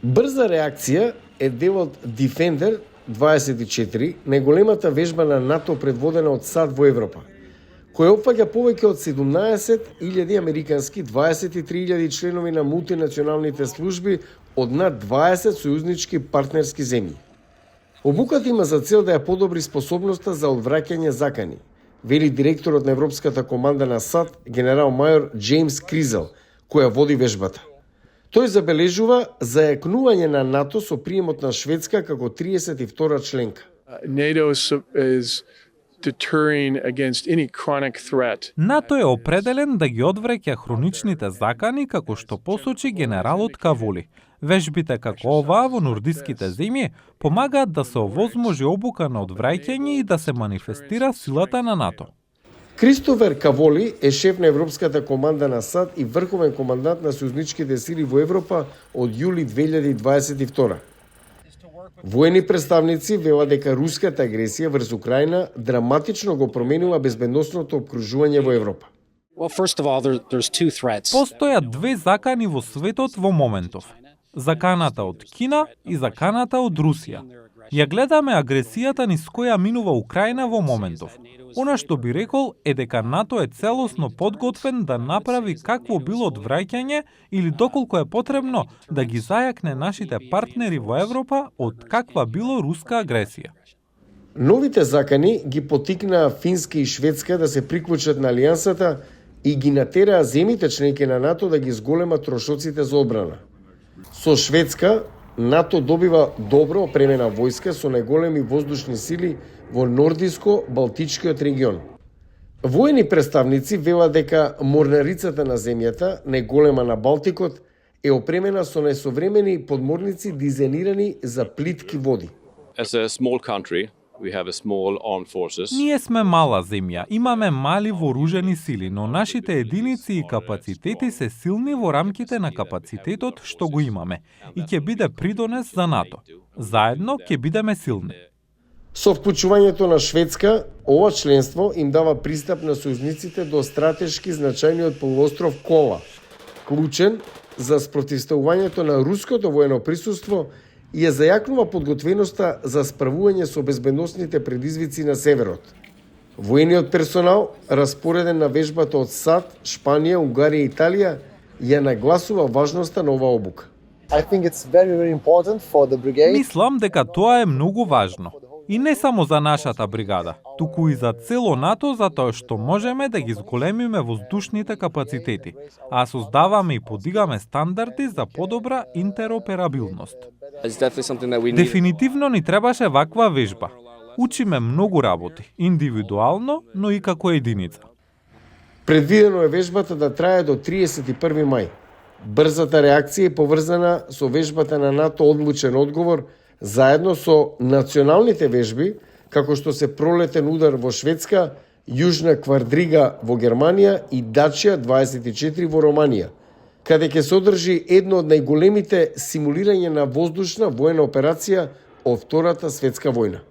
Брза реакција е дел од Defender 24, најголемата вежба на НАТО предводена од САД во Европа, која опфаќа повеќе од 17.000 американски, 23.000 членови на мултинационалните служби од над 20 сојузнички партнерски земји. Обуката има за цел да ја подобри способноста за одвраќање закани, вели директорот на Европската команда на САД, генерал мајор Џејмс Кризел, која води вежбата. Тој забележува зајакнување на НАТО со приемот на Шведска како 32-ра членка. NATO is deterring against any chronic threat. НАТО е определен да ги одвраќа хроничните закани, како што посочи генералот Каволи. Вежбите како оваа во нордиските земји помагаат да се овозможи обука на одвраќање и да се манифестира силата на НАТО. Кристофер Каволи е шеф на Европската команда на САД и врховен командант на сојузничките сили во Европа од јули 2022. Воени представници велат дека руската агресија врз Украина драматично го променила безбедносното опкружување во Европа. Постојат две закани во светот во моментов. Заканата од Кина и заканата од Русија. Ја гледаме агресијата низ која минува Украина во моментов. Она што би рекол е дека НАТО е целосно подготвен да направи какво било одвраќање или доколку е потребно да ги зајакне нашите партнери во Европа од каква било руска агресија. Новите закани ги потикнаа Финска и Шведска да се приклучат на алијансата и ги натераа земите членки на НАТО да ги зголемат трошоците за одбрана. Со Шведска, НАТО добива добро опремена војска со најголеми воздушни сили во нордиско-балтичкиот регион. Воени представници велат дека морнарицата на земјата, најголема на Балтикот, е опремена со најсовремени подморници дизајнирани за плитки води. As a small country, we have a small armed forces. Ние сме мала земја, имаме мали вооружени сили, но нашите единици и капацитети се силни во рамките на капацитетот што го имаме и ќе биде придонес за НАТО. Заедно ќе бидеме силни. Со вклучувањето на Шведска, ова членство им дава пристап на сојузниците до стратешки значајниот полуостров Кола, клучен за спротивставувањето на руското воено присуство и ја зајакнува подготвеноста за справување со безбедносните предизвици на северот. Воениот персонал, распореден на вежбата од САД, Шпанија, Унгарија и Италија, ја нагласува важноста на оваа обука. Мислам дека тоа е многу важно. И не само за нашата бригада, туку и за цело НАТО, затоа што можеме да ги зголемиме воздушните капацитети, а создаваме и подигаме стандарди за подобра интероперабилност. Дефинитивно ни требаше ваква вежба. Учиме многу работи, индивидуално, но и како единица. Предвидено е вежбата да трае до 31 мај. Брзата реакција е поврзана со вежбата на НАТО Одлучен одговор, заедно со националните вежби, како што се пролетен удар во Шведска, Јужна квадрига во Германија и Дачија 24 во Романија, каде ќе се одржи едно од најголемите симулирање на воздушна воена операција од Втората светска војна.